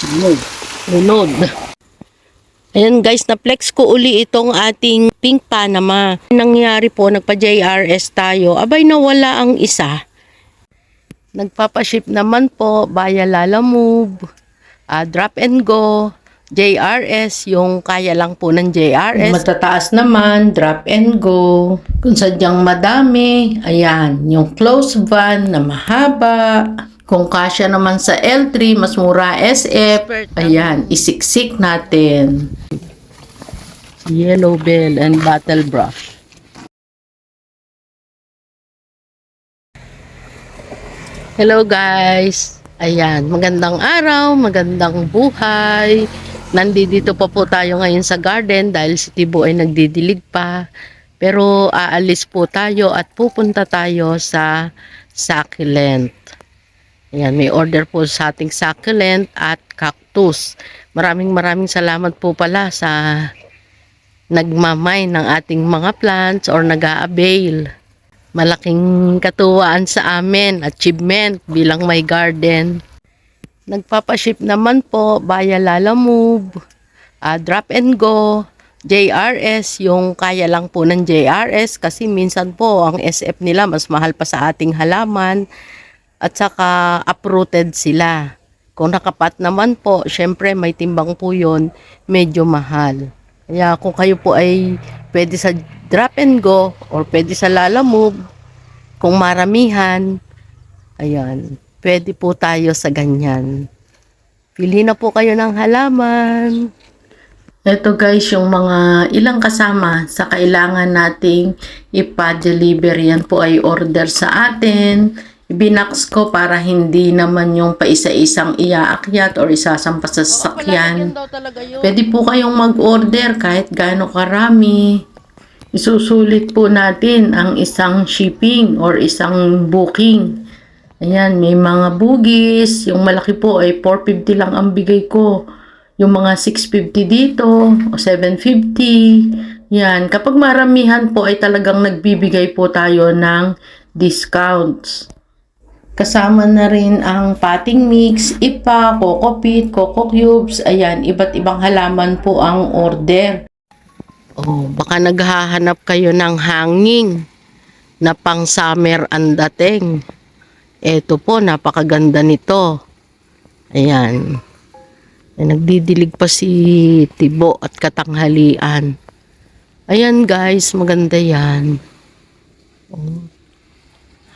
Lunod. Ayan guys, na-flex ko uli itong ating Pink Panama. Nangyari po, nagpa-JRS tayo. Abay, nawala ang isa. Nagpapaship naman po via Lalamove, Drop and Go, JRS, yung kaya lang po ng JRS. Matataas naman, Drop and Go. Kung sadyang madami, ayan, yung close van na mahaba. Kung kasya naman sa L3, mas mura SF, ayan, isiksik natin. Yellow Bell and Battle Brush. Hello guys! Ayan, magandang araw, magandang buhay. Nandito pa po tayo ngayon sa garden dahil si Tibo ay nagdidilig pa. Pero aalis po tayo at pupunta tayo sa succulent. Ayan, may order po sa ating succulent at cactus. Maraming salamat po pala sa nagmamay ng ating mga plants or nag-a-avail. Malaking katuwaan sa amin, achievement bilang may garden. Nagpapaship naman po via Lalamove, Drop and Go, JRS, yung kaya lang po ng JRS kasi minsan po ang SF nila mas mahal pa sa ating halaman. At saka uprooted sila. Kung nakapat naman po, syempre may timbang po yun, medyo mahal. Kaya kung kayo po ay pwede sa Drop and Go or pwede sa Lalamove, kung maramihan, ayan, pwede po tayo sa ganyan. Pili na po kayo ng halaman. Ito guys, yung mga ilang kasama sa kailangan nating ipa-deliver, yan po ay order sa atin. Ibinax ko para hindi naman yung paisa-isang iaakyat or isasampa sa sasakyan. Pwede po kayong mag-order kahit gaano karami. Isusulit po natin ang isang shipping or isang booking. Ayan, may mga bugis. Yung malaki po ay 450 lang ang bigay ko. Yung mga 650 dito o 750. Yan, kapag maramihan po ay talagang nagbibigay po tayo ng discounts. Kasama na rin ang potting mix, ipa, coco peat, coco cubes, ayan, iba't ibang halaman po ang order. Oh, baka naghahanap kayo ng hanging na pang summer ang dating. Ito po, napakaganda nito. Ayan. Nagdidilig pa si Tibo at katanghalian. Ayan guys, maganda yan. Oh.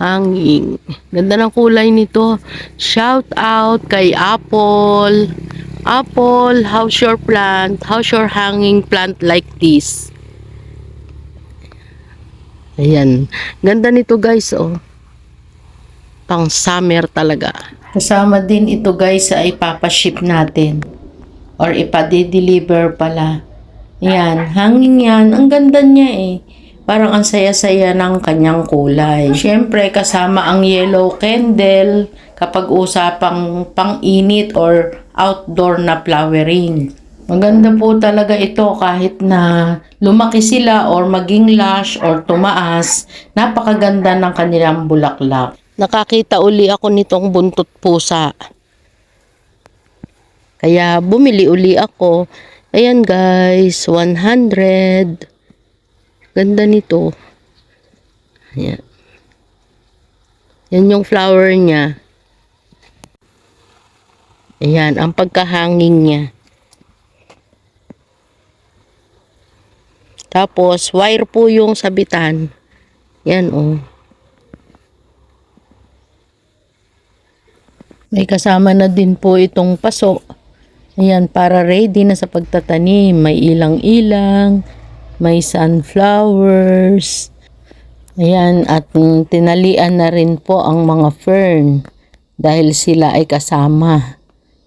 Hanging. Ganda ng kulay nito. Shout out kay Apple. Apple, how's your plant? How's your hanging plant like this? Ayan. Ganda nito guys, oh. Pang summer talaga. Kasama din ito guys sa ipapaship natin. Or ipa-deliver pala. Ayan. Hanging yan. Ang ganda niya eh. Parang ang saya-saya ng kanyang kulay. Siyempre, kasama ang yellow candle kapag usapang pang-init or outdoor na flowering. Maganda po talaga ito kahit na lumaki sila or maging lush or tumaas. Napakaganda ng kanilang bulaklak. Nakakita uli ako nitong buntot pusa. Kaya bumili uli ako. Ayan guys, 100. Ganda nito. Ayan. Yan yung flower niya. Ayan, ang pagkahanging niya. Tapos, wire po yung sabitan. Yan, oh. May kasama na din po itong paso. Ayan, para ready na sa pagtatanim. May ilang-ilang. May sunflowers. Ayan, at tinalian na rin po ang mga fern dahil sila ay kasama.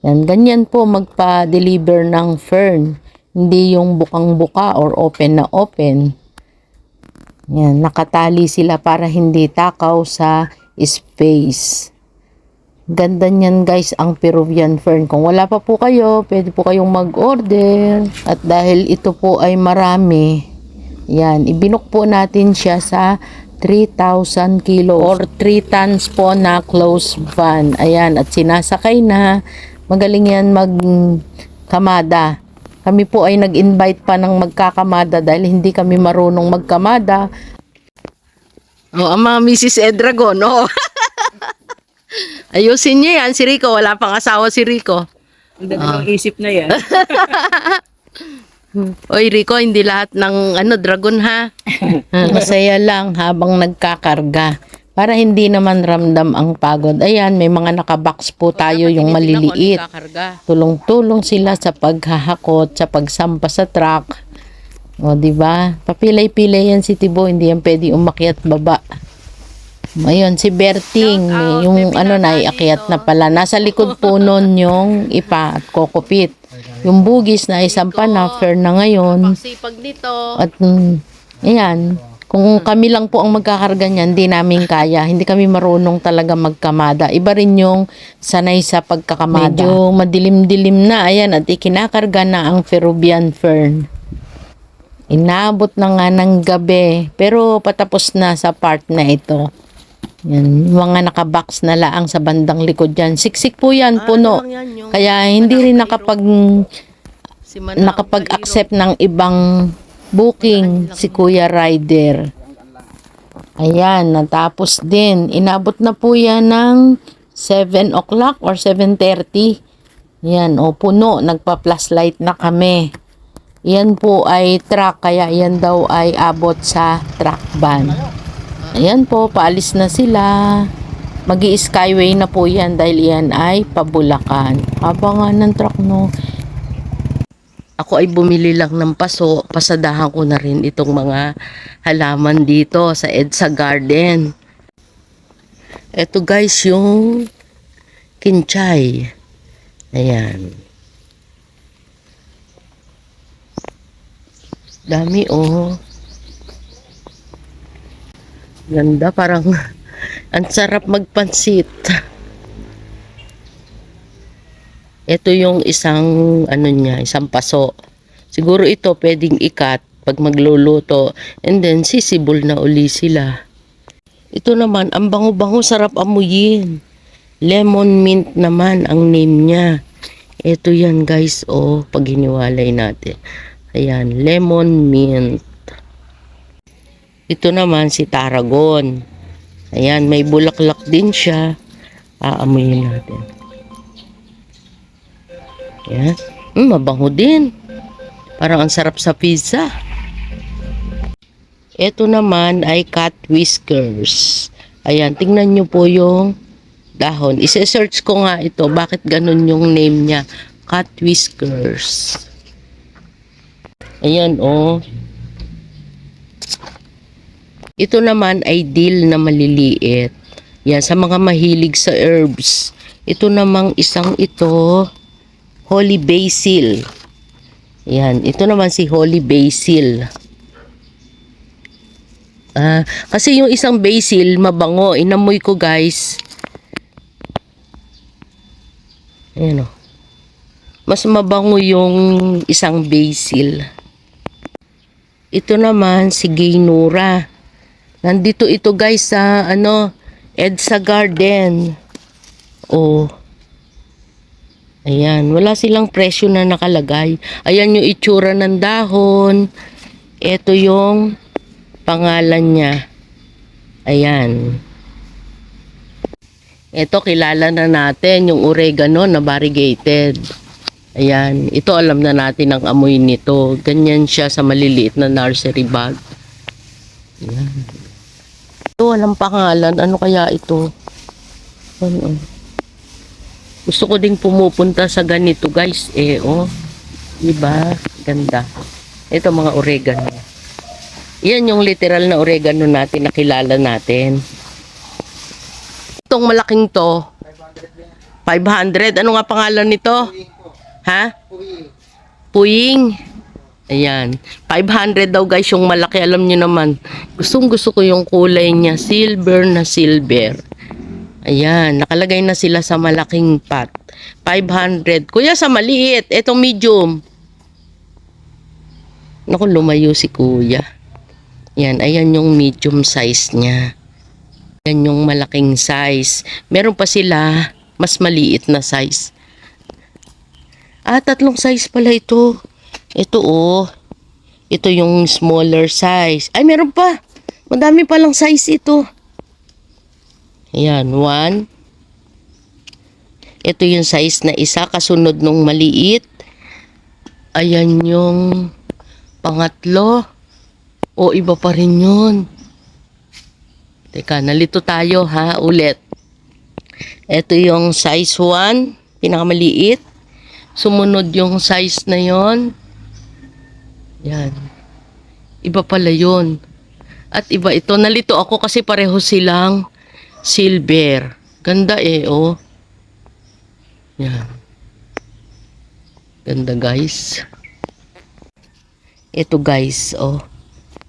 Yan, ganyan po magpa-deliver ng fern. Hindi yung bukang-buka or open na open. Yan, nakatali sila para hindi takaw sa space. Ganda niyan guys ang Peruvian fern. Kung wala pa po kayo, pwede po kayong mag-order. At dahil ito po ay marami, yan, ibinok po natin siya sa 3,000 kilo or 3 tons po na closed van. Ayan, at sinasakay na. Magaling yan magkamada. Kami po ay nag-invite pa ng magkakamada dahil hindi kami marunong magkamada. Oh, ang mga Mrs. Edragon, oh. Ayusin niyo yan, si Rico. Wala pang asawa si Rico. Ang dalawang isip na yan. Oy, Rico, hindi lahat ng dragon ha. Masaya lang habang nagkakarga. Para hindi naman ramdam ang pagod. Ayan, may mga nakabox po tayo yung maliliit. Tulong-tulong sila sa paghahakot, sa pagsampa sa truck. O, di ba? Papilay-pilay yan si Tibo, hindi yan pwede umakyat baba. Ayun, si Berting, yung naiakyat na pala. Nasa likod po nun yung ipa at kokopit. Yung bugis na isampa na, fair na ngayon. At, ayan. Kung kami lang po ang magkakarga niyan, hindi namin kaya. Hindi kami marunong talaga magkamada. Iba rin yung sanay sa pagkakamada. Medyo madilim-dilim na. Ayan, at ikinakarga na ang Peruvian fern. Inabot na nga ng gabi. Pero patapos na sa part na ito. Yan, mga nakabox na laang sa bandang likod yan. Siksik po yan, puno. Kaya hindi rin nakapag-accept ng ibang booking si Kuya Rider. Ayan, natapos din. Inabot na po yan ng 7 o'clock or 7:30. Yan, o puno. Nagpa-plus light na kami. Yan po ay truck, kaya yan daw ay abot sa truck van. Ayan po, paalis na sila. Magi-skyway na po yan dahil yan ay pabulakan. Haba nga ng truck, no? Ako ay bumili lang ng paso. Pasadahan ko na rin itong mga halaman dito sa EDSA Garden. Ito guys, yung kinchay. Ayan. Dami, oh. Ganda, parang ang sarap magpansit. Ito yung isang isang paso. Siguro ito pwedeng ikat pag magluluto and then sisibol na uli sila. Ito naman, ang bango-bango, sarap amuyin. Lemon mint naman ang name niya. Ito yan guys, oh, pag hiniwalay natin. Ayan, lemon mint. Ito naman si Tarragon. Ayan, may bulaklak din siya. Aamuyin natin. Ayan. Mabango din. Parang ang sarap sa pizza. Ito naman ay cat whiskers. Ayan, tingnan nyo po yung dahon. Ise-search ko nga ito. Bakit ganun yung name niya? Cat whiskers. Ayan, oh. Ito naman ay dill na maliliit. Yan, sa mga mahilig sa herbs. Ito namang isang ito, holy basil. Yan, ito naman si holy basil. Kasi yung isang basil, mabango. Inamoy ko guys. Ayan o. Mas mabango yung isang basil. Ito naman si Gaynura. Nandito ito guys sa EDSA Garden. Oh. Ayan, wala silang presyo na nakalagay. Ayan yung itsura ng dahon. Ito yung pangalan niya. Ayan. Ito kilala na natin yung oregano na variegated. Ayan, ito alam na natin ang amoy nito. Ganyan siya sa maliliit na nursery bag. Ayan. Ito, walang pangalan. Ano kaya ito? Ano? Gusto ko ding pumupunta sa ganito, guys. Oh. Diba? Ganda. Ito, mga oregano. Yan yung literal na oregano natin, nakilala natin. Itong malaking to, 500. Ano nga pangalan nito? Ha? Puying. Ayan. 500 daw guys yung malaki. Alam nyo naman. Gustong gusto ko yung kulay niya. Silver na silver. Ayan. Nakalagay na sila sa malaking pot. 500. Kuya sa maliit. Etong medium. Naku, lumayo si kuya. Ayan. Ayan yung medium size niya. Ayan yung malaking size. Meron pa sila mas maliit na size. Ah, tatlong size pala ito. Ito oh. Ito yung smaller size. Ay, meron pa. Madami palang size ito. Ayan, 1. Ito yung size na isa, kasunod nung maliit. Ayan yung pangatlo. O, iba pa rin yun. Teka, nalito tayo ha, ulit. Ito yung size 1, pinakamaliit. Sumunod yung size na yon. Yan. Iba pala yun. At iba ito. Nalito ako kasi pareho silang silver. Ganda eh, oh. Yan. Ganda guys. Ito guys, oh.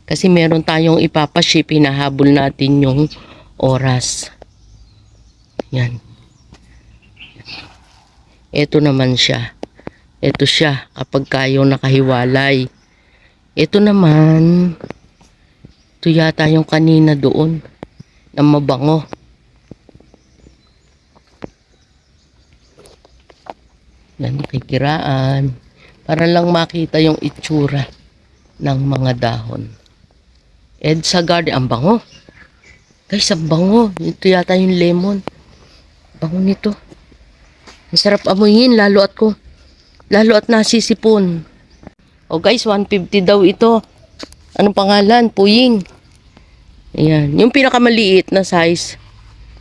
Kasi meron tayong ipapaship, hinahabol natin yung oras. Yan. Ito naman siya. Ito siya kapag kayo nakahiwalay. Ito naman, ito yata yung kanina doon na mabango. Yan, nakikiraan. Para lang makita yung itsura ng mga dahon. Edsa Garden, ang bango. Guys, ang bango. Ito yata yung lemon. Bango nito. Ang sarap amuyin, lalo at nasisipon. O guys, 150 daw ito. Anong pangalan? Puying. Ayan. Yung pinakamaliit na size.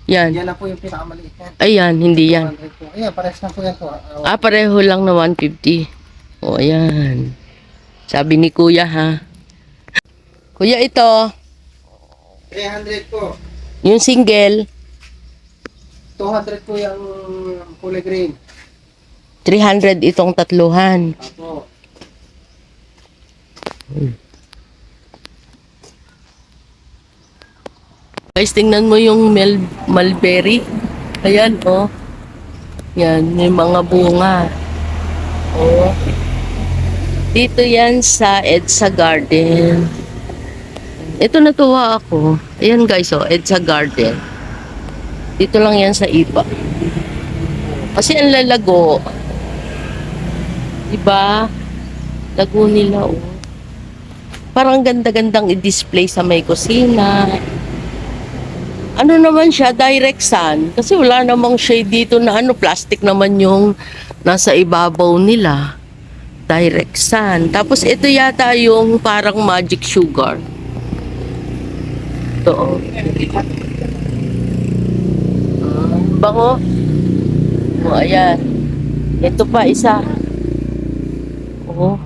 Yan. Yan na po yung pinakamaliit yan. Ayan, hindi yan. 100 po. Ayan, parehas na po yan po. Ah, pareho lang na 150. O, ayan. Sabi ni Kuya ha. Kuya, ito. 300 po. Yung single, 200 po yung kulay green. 300 itong tatluhan. Apo. Guys, tingnan mo yung mulberry. Ayan, oh. Yan, yung mga bunga. Oh. Dito yan sa EDSA Garden. Ito natuwa ako. Ayan guys, oh, EDSA Garden. Dito lang yan sa IPA. Kasi ang lalago. Diba? Lago nila, oh. Parang ganda-gandang i-display sa may kusina. Ano naman siya, direct sun. Kasi wala namang shade dito na ano, plastic naman yung nasa ibabaw nila. Direct sun. Tapos ito yata yung parang magic sugar. Ito, oh. Bango. O, ayan. Ito pa, isa. Oh.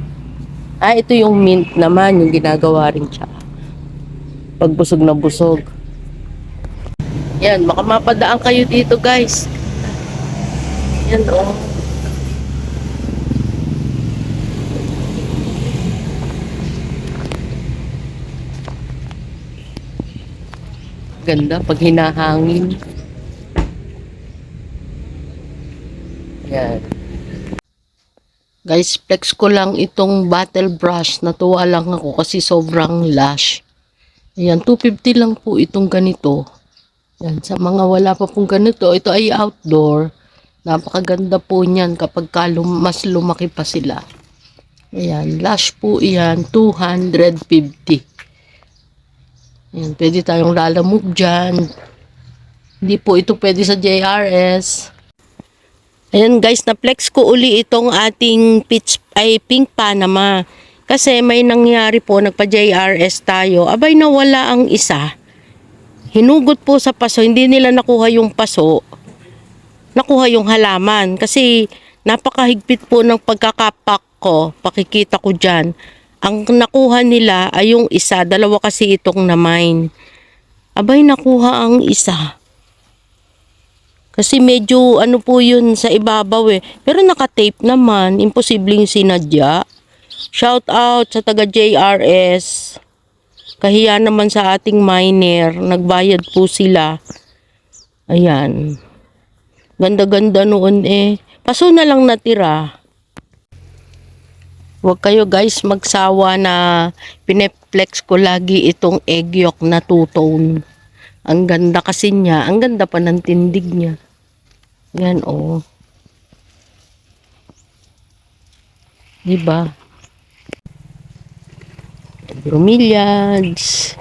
Ah, ito yung mint naman, yung ginagawa rin siya. Pag busog na busog. Yan, baka mapadaan kayo dito guys. Yan oh. Ganda pag hinahangin. Yan. Guys, flex ko lang itong battle brush. Natuwa lang ako kasi sobrang lush. Ayan, 250 lang po itong ganito. Yan, sa mga wala pa pong ganito, ito ay outdoor. Napakaganda po niyan kapag mas lumaki pa sila. Ayan, lush po iyan, 250. Ayan, pwede tayong lalamove dyan. Hindi po ito pwede sa JRS. Ayan guys, na-flex ko uli itong ating pink Panama. Kasi may nangyari po, nagpa-JRS tayo. Abay, nawala ang isa. Hinugot po sa paso, hindi nila nakuha yung paso, nakuha yung halaman. Kasi napakahigpit po ng pagkakapak ko, pakikita ko dyan. Ang nakuha nila ay yung isa, dalawa kasi itong na-mine. Abay, nakuha ang isa. Kasi medyo ano po yun sa ibabaw eh. Pero naka-tape naman, imposibleng sinadya. Shout out sa taga JRS. Kahiya naman sa ating miner, nagbayad po sila. Ayan. Ganda-ganda noon eh. Paso na lang natira. Huwag kayo guys magsawa na pineplex ko lagi itong egg yolk na two-tone. Ang ganda kasi niya. Ang ganda pa ng tindig niya. Yan oh. Diba? Bromeliads.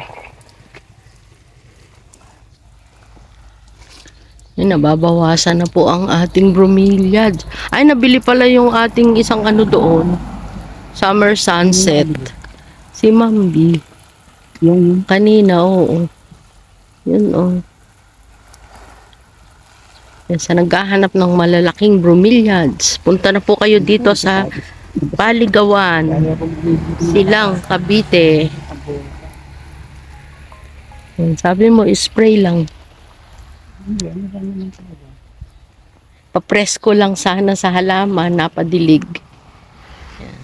Ay, nababawasan na po ang ating bromeliads. Ay, nabili pala yung ating isang ano doon. Summer sunset. Si Mambi. Yung Kanina, oo. Yun, oh. Yan, sa naghahanap ng malalaking bromeliads, punta na po kayo dito sa Paligawan, Silang, Cavite. Yan, sabi mo, spray lang. Papresko lang sana sa halaman, napadilig. Yan.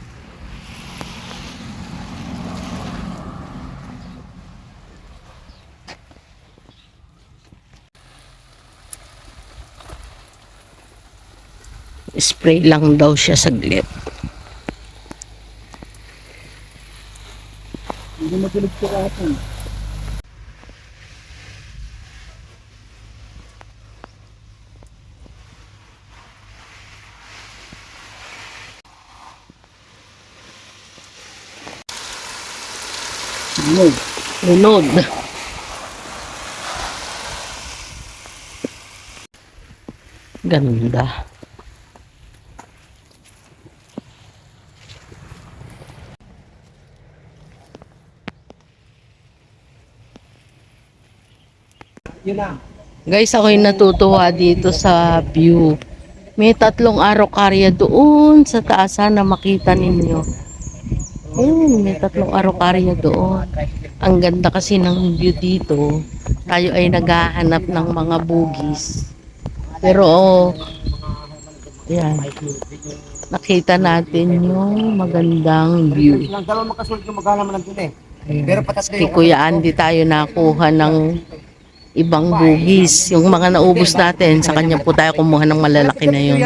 Spray lang daw siya saglit. hindi matulig ko kahapon. Lunod. Lunod. Ganda. Yun na. Guys, ako'y natutuwa dito sa view. May 3 arokarya doon sa taasan na makita ninyo. Ayun, may 3 arokarya doon. Ang ganda kasi ng view dito. Tayo ay naghahanap ng mga bugis. Pero, yan. Nakita natin yung magandang view. Silang dalawa makasulit yung magkalaman ng tuli. Pero patatlo Kay Kuya Andy tayo nakuha ng ibang bugis. Yung mga naubos natin, sa kanya po tayo kumuha ng malalaki na yun.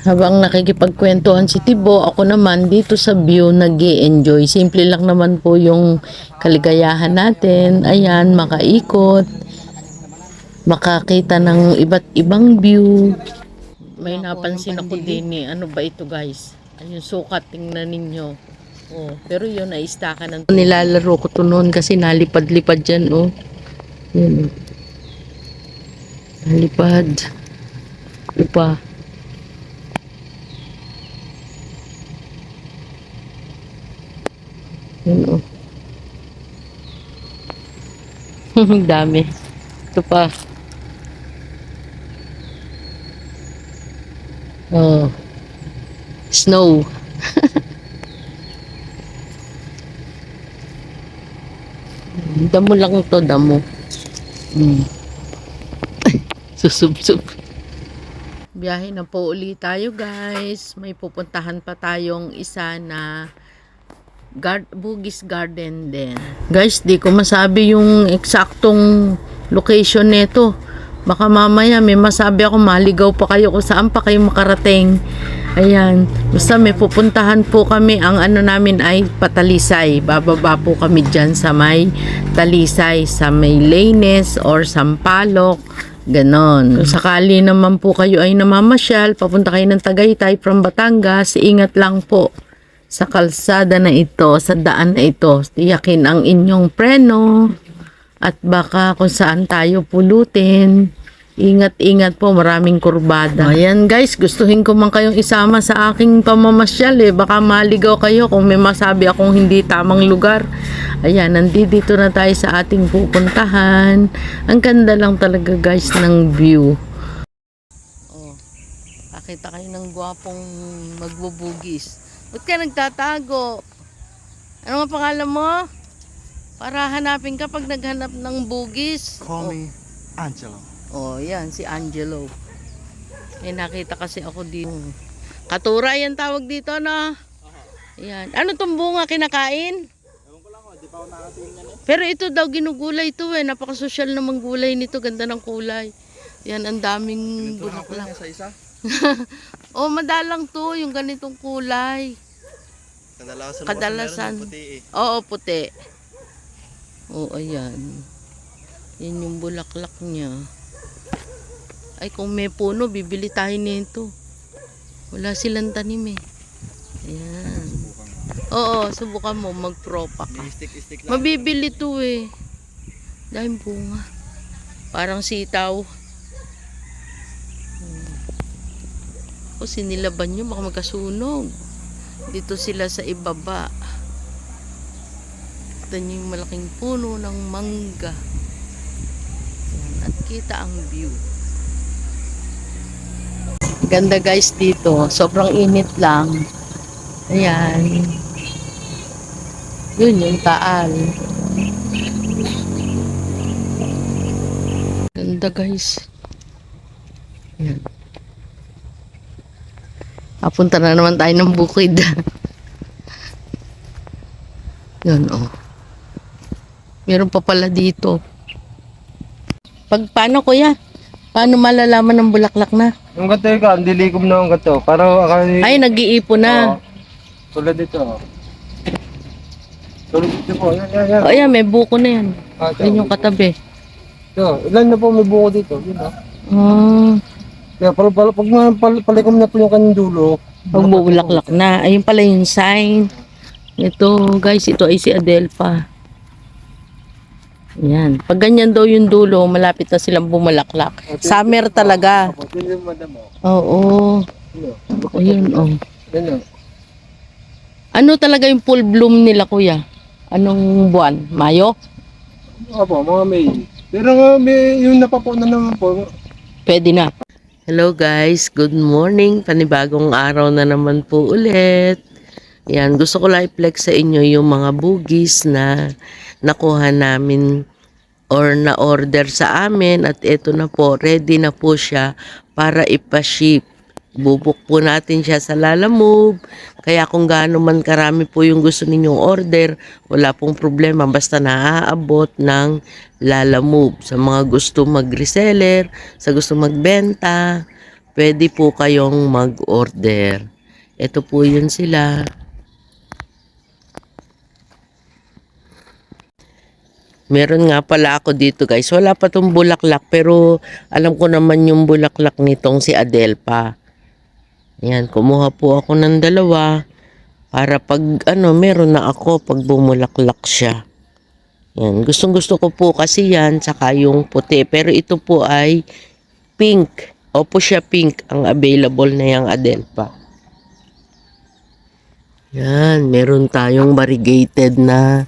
Habang nakikipagkwentuhan si Tibo, ako naman dito sa view nag-i-enjoy. Simple lang naman po yung kaligayahan natin. Ayan, makaikot, makakita ng iba't ibang view. May napansin ako din eh. Ano ba ito guys? Ayun, sukat, tingnan ninyo. Oh, pero yun, naistaka ng nilalaro ko to noon kasi nalipad-lipad dyan, oh. Yun, oh. Nalipad. Ito pa. Yun, oh. Dami. Ito pa. Oh. Snow. Damo lang to, damo. Susub-sub. Biyahe na po ulit tayo guys. May pupuntahan pa tayong isa na Bugis Garden din. Guys, di ko masabi yung eksaktong location nito. Baka mamaya may masabi ako, maligaw pa kayo kung saan pa kayo makarating. Ayan. Basta may pupuntahan po kami. Ang ano namin ay Patalisay. Bababa po kami dyan sa may Talisay, sa may Lanes or Sampaloc. Ganon. Kung sakali naman po kayo ay namamasyal, papunta kayo ng Tagaytay from Batangas, ingat lang po sa kalsada na ito, sa daan na ito. Tiyakin ang inyong preno at baka kung saan tayo pulutin. Ingat-ingat po, maraming kurbada. Ayan guys, gustuhin ko man kayong isama sa aking pamamasyal eh. Baka maligaw kayo kung may masabi akong hindi tamang lugar. Ayan, nandito na tayo sa ating pupuntahan. Ang ganda lang talaga guys ng view. Oh, pakita kayo ng gwapong magbubugis. Ba't ka nagtatago? Ano nga pangalan mo? Para hanapin ka pag naghanap ng bugis. Call me Angelo. Oh, yan si Angelo. Eh, nakita kasi ako dito. Katura yan tawag dito, no? Yan. Ano tong bunga kinakain? Ewan ko lang, di pa ako nakatingin eh. Pero ito daw ginugulay ito eh. Napakasosyal namang gulay nito. Ganda ng kulay. Yan, ang daming bulaklak. Sa isa? Oh, madalang to yung ganitong kulay. Kadalasan. Puti eh. Oo, puti. Oh, ayan. Yan yung bulaklak niya. Ay, kung may puno, bibili tayo nito. Wala silang tanim eh. Ayan. Oo, subukan mo mag-propa ka. Stick lang. Mabibili to eh. Dahil bunga. Parang sitaw. O sinilaban nyo, baka magkasunog. Dito sila sa ibaba. Kita nyo yung malaking puno ng mangga. Yan, at kita ang view. Ganda guys dito. Sobrang init lang. Ayan. Yun yung Taal. Ganda guys. Ayan. Papunta na naman tayo ng bukid. Yun oh. Meron pa pala dito. Paano kuya? Paano malalaman ng bulaklak na? Yung gato ka, hindi likom na yung gato. Para akala Ay, nag-iipon na. tulad dito. Tulad dito po. Yan. O ayan, may buko na yan. Ito. Yun yung katabi. Ito, ilan na po may buko dito? Yun ah. Ah, Kaya pag palikom na po yung kanyang dulo. pagbubulaklak na. Ayun pala yung sign. Ito, guys, ito ay si Adelpha. Ayan. Pag ganyan daw yung dulo, malapit na silang bumalaklak. Summer talaga. Apo, yun yung madam mo. Oo. Ayun, oh. Yan o. Ano talaga yung full bloom nila, kuya? Anong buwan? Mayo? Apo, mga May. Pero nga may yung napapuna naman po. Pwede na. Hello guys, good morning. Panibagong araw na naman po ulit. Yan, gusto ko lang i-flex sa inyo yung mga bugis na nakuha namin or na-order sa amin at ito na po, ready na po siya para ipa-ship. Bubuk po natin siya sa Lalamove. Kaya kung gaano man karami po yung gusto ninyong order, wala pong problema basta naaabot ng Lalamove. Sa mga gusto mag-reseller, sa gusto magbenta, pwede po kayong mag-order. Ito po yun sila. Meron nga pala ako dito guys. Wala pa tong bulaklak pero alam ko naman yung bulaklak nitong si Adelpha. Yan, kumuha po ako ng dalawa para pag meron na ako pag bumulaklak siya. Yan, gustong gusto ko po kasi yan saka yung puti. Pero ito po ay pink. Opo siya pink ang available na yung Adelpha. Yan, meron tayong variegated na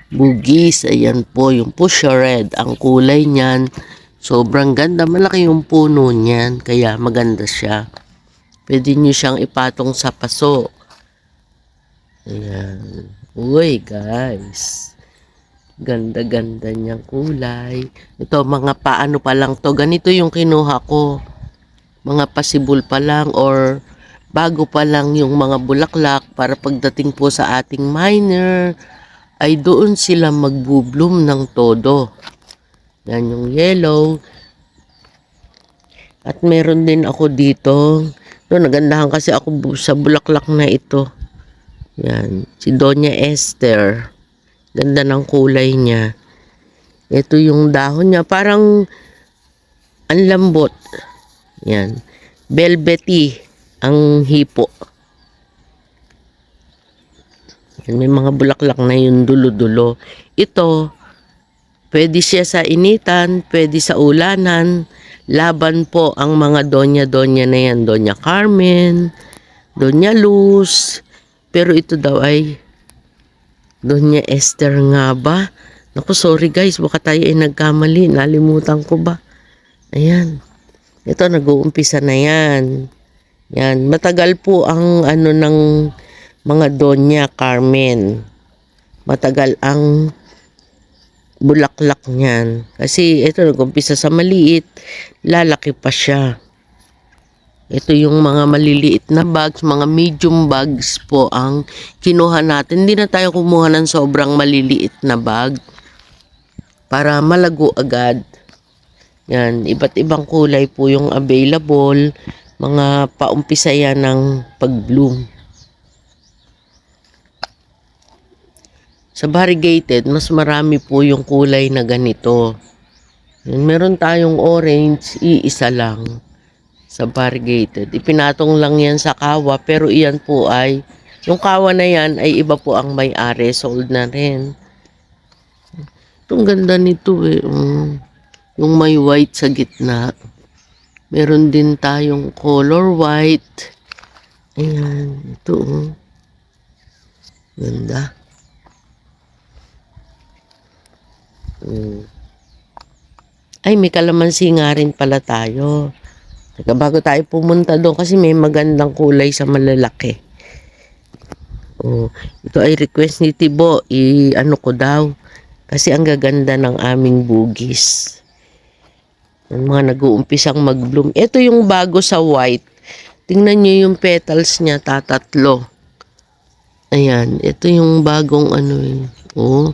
bugis. Ayan po, yung Fuchsia Red. Ang kulay niyan, sobrang ganda. Malaki yung puno niyan, kaya maganda siya. Pwede nyo siyang ipatong sa paso. Ayan. Uy, guys. Ganda-ganda niyang kulay. Ito, mga paano pa lang to. Ganito yung kinuha ko. Mga pasibol pa lang or bago pa lang yung mga bulaklak para pagdating po sa ating minor ay doon sila magbubloom ng todo. Yan yung yellow. At meron din ako dito. No, nagandahan kasi ako sa bulaklak na ito. Yan. Si Doña Esther. Ganda ng kulay niya. Ito yung dahon niya. Parang ang lambot. Yan. Velvety ang hipo. Yan, may mga bulaklak na yung dulo-dulo. Ito, pwede siya sa initan, pwede sa ulanan. Laban po ang mga donya-donya na yan. Doña Carmen, Doña Luz. Pero ito daw ay Doña Esther nga ba? Naku, sorry guys, baka tayo ay nagkamali. Nalimutan ko ba? Ayan. Ito, nag-uumpisa na yan. Yan. Matagal po ang ng mga Doña Carmen. Matagal ang bulaklak niyan. Kasi ito, nag-umpisa sa maliit, lalaki pa siya. Ito yung mga maliliit na bags, mga medium bags po ang kinuha natin. Hindi na tayo kumuha ng sobrang maliliit na bag para malago agad. Yan, iba't ibang kulay po yung available. Mga paumpisa yan ng pag-bloom. Sa variegated, mas marami po yung kulay na ganito. Yan, meron tayong orange, iisa lang sa variegated. Ipinatong lang yan sa kawa, pero iyan po ay Yung kawa na yan ay iba po ang may-ari. Sold na rin. Itong ganda nito eh. Yung may white sa gitna. Meron din tayong color white. Ayan. Ito oh. Ganda. Ay, may kalamansi nga rin pala tayo. Teka, bago tayo pumunta doon kasi may magandang kulay sa malalaki. Oh, ito ay request ni Tibo. Ano ko daw. Kasi ang gaganda ng aming bugis. Yung mga nag-uumpisang mag-bloom. Ito yung bago sa white. Tingnan nyo yung petals niya, tatatlo. Ayan, ito yung bagong ano eh. Oh.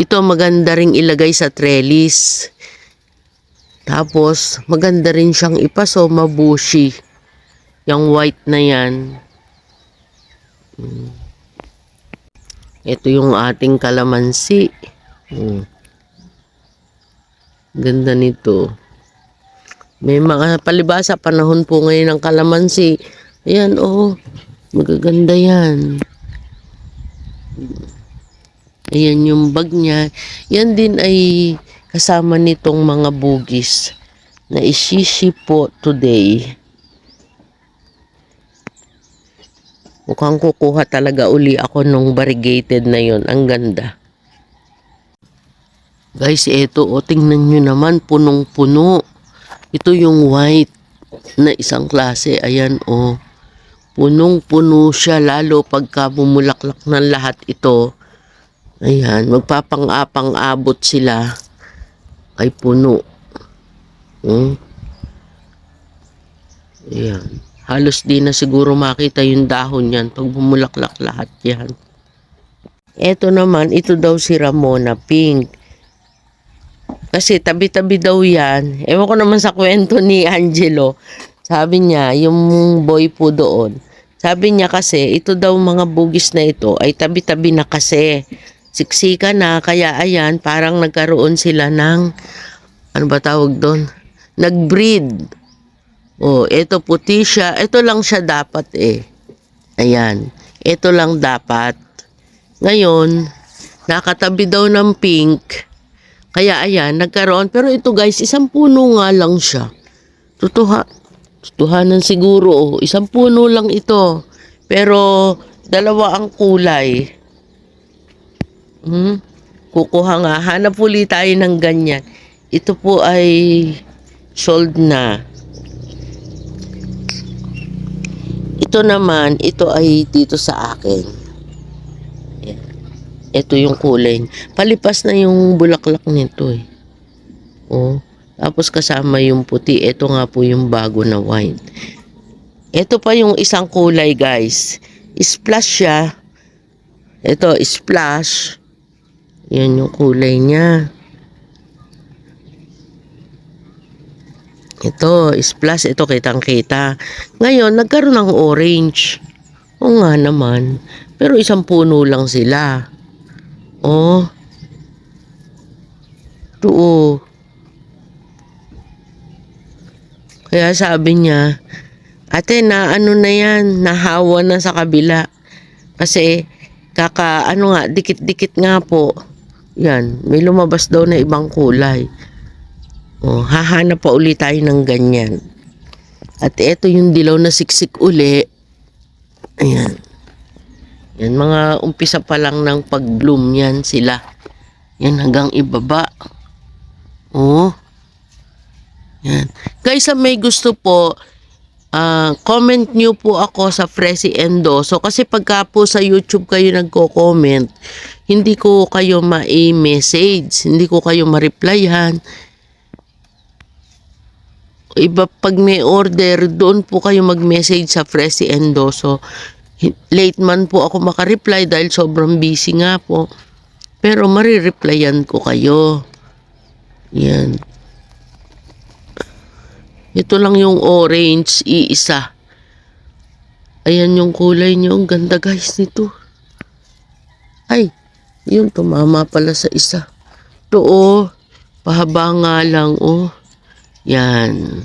Ito maganda ring ilagay sa trellis. Tapos maganda rin siyang ipaso, mabushi. Yung white na yan. Ito yung ating kalamansi. Ganda nito. May mga palibasa, panahon po ngayon ng kalamansi. Ayan, oh. Magaganda yan. Ayan yung bag niya. Yan din ay kasama nitong mga bugis na ishishi po today. Mukhang kukuha talaga uli ako nung variegated na yon. Ang ganda. Guys, eto o, tingnan nyo naman, punong-puno. Ito yung white na isang klase. Ayan o. Punong-puno siya, lalo pagka bumulaklak ng lahat ito. Ayan, magpapang-apang-abot sila. Ay puno. Ayan. Halos di na siguro makita yung dahon yan pag bumulaklak lahat yan. Eto naman, ito daw si Ramona Pink. Kasi tabi-tabi daw yan. Ewan ko naman sa kwento ni Angelo. Sabi niya, yung boy po doon. Sabi niya kasi, ito daw mga bugis na ito ay tabi-tabi na kasi. Siksika na, kaya ayan, parang nagkaroon sila ng, ano ba tawag doon? Nag-breed. Oh, ito puti siya. Ito lang siya dapat eh. Ayan. Ito lang dapat. Ngayon, nakatabi daw ng pink. Kaya ayan, nagkaroon. Pero ito guys, isang puno nga lang siya. Tutuhanan siguro. Oh. Isang puno lang ito. Pero dalawa ang kulay. Kukuha nga. Hanap ulit tayo ng ganyan. Ito po ay sold na. Ito naman, ito ay dito sa akin. Ito yung kulay. Palipas na yung bulaklak nito eh. Oh. Tapos kasama yung puti. Ito nga po yung bago na white. Ito pa yung isang kulay guys. Splash siya. Ito, splash. Yan yung kulay niya. Ito, splash. Ito, kitang-kita. Ngayon, nagkaroon ng orange. O nga naman. Pero isang puno lang sila. Oh. Ito, oh. Kaya sabi niya, ate, na ano na yan, nahawa na sa kabila. Kasi, dikit-dikit nga po. Yan, may lumabas daw na ibang kulay. Oh, hahanap pa uli tayo ng ganyan. At ito yung dilaw na siksik uli. Ayan. Yan, mga umpisa pa lang ng pag-bloom yan sila. Yan, hanggang ibaba. Oh. Yan. Guys, may gusto po, comment nyo po ako sa Fresi Endoso. Kasi pagka po sa YouTube kayo nagko-comment, hindi ko kayo ma-message. Hindi ko kayo ma-replyan. Iba pag may order, doon po kayo mag-message sa Fresi Endoso. Late man po ako makareply dahil sobrang busy nga po. Pero marireplyan ko kayo. Yan. Ito lang yung orange, iisa. Ayan yung kulay niyo. Ang ganda guys nito. Ay, yun, tumama pala sa isa. Ito oh, pahaba nga lang oh. Yan.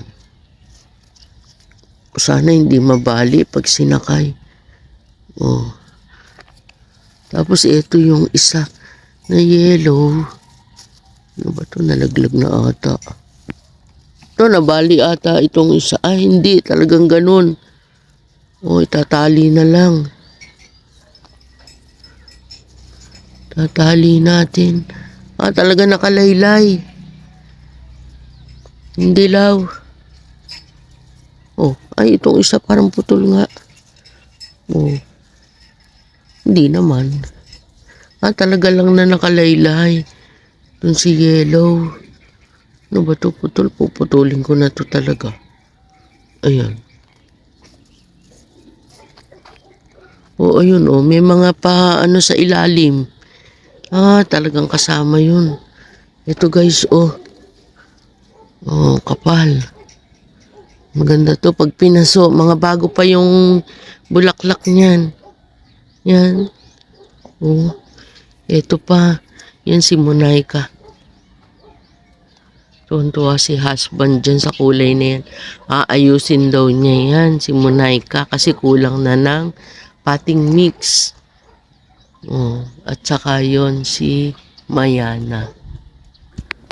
Sana hindi mabali pag sinakay. Oh. Tapos ito yung isa na yellow. Ano ba to? Nalaglag na ata. Ito, nabali ata itong isa. Ah, hindi. Talagang ganun. Oh, itatali na lang. Tatali natin. Ah, talaga nakalaylay. Hindi law. Oh, ay itong isa parang putol nga. Oh. Hindi naman. Ah, talaga lang na nakalaylay. Doon si yellow. Ano ba to? Putol? Puputulin ko na to talaga. Ayan. Oh, ayun oh. May mga pa ano sa ilalim. Ah, talagang kasama yun. Ito guys, oh. Oh, kapal. Maganda to pag pinaso. Mga bago pa yung bulaklak niyan. Yan. Oh. Ito pa. Yan si Monica. Tuwan-tuwa si husband dyan sa kulay na yan. Aayusin daw niya yan, si Monica. Kasi kulang na ng pating mix. Oh, at saka yon si Mayana.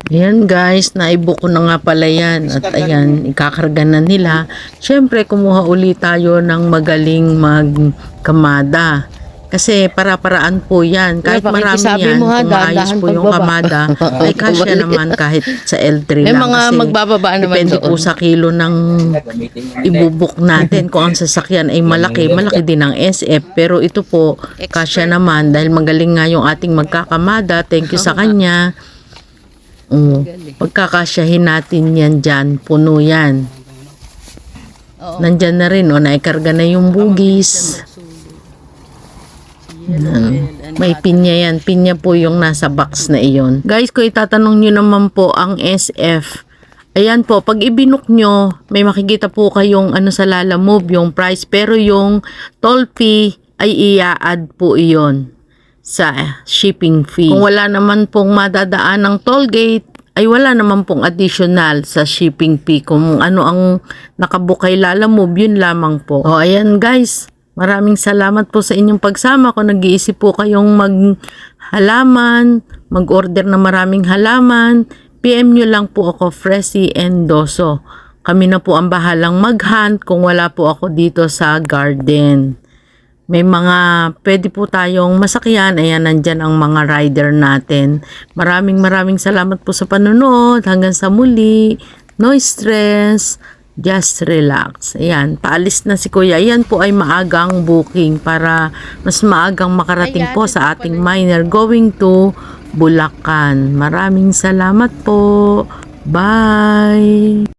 Ayan guys, naibo ko na nga pala yan. At ayan, ikakarga na nila. Siyempre, kumuha ulit tayo ng magaling magkamada. Kasi para-paraan po yan. Kahit marami yan, mo, ha, kung maayos po yung kamada, ay kasya naman kahit sa L3 May lang. mga Kasi magbababa naman depende doon. po sa kilo ng ibubuk natin. Kung ang sasakyan ay malaki, malaki din ang SF. Pero ito po, kasya naman dahil magaling nga yung ating magkakamada. Thank you sa kanya. Pagkakasyahin natin yan dyan, puno yan. Nandyan na rin, naikarga na yung bugis. May pinya yan. Pinya po yung nasa box na iyon. Guys, kung itatanong nyo naman po ang SF, ayan po, pag ibinok nyo, may makikita po kayong ano sa Lalamove, yung price. Pero yung toll fee ay i-add po iyon sa shipping fee. Kung wala naman pong madadaan ng toll gate, ay wala naman pong additional sa shipping fee. Kung ano ang nakabook kay Lalamove, yun lamang po. O, ayan guys. Maraming salamat po sa inyong pagsama. Kung nag-iisip po kayong maghalaman, mag-order na maraming halaman, PM nyo lang po ako, Fresi Endoso. Kami na po ang bahalang mag-hunt kung wala po ako dito sa garden. May mga pwede po tayong masakyan. Ayan, nandyan ang mga rider natin. Maraming salamat po sa panonood. Hanggang sa muli. No stress. Just relax. Ayan, paalis na si Kuya. Ayan po ay maagang booking para mas maagang makarating po sa ating miner going to Bulacan. Maraming salamat po. Bye!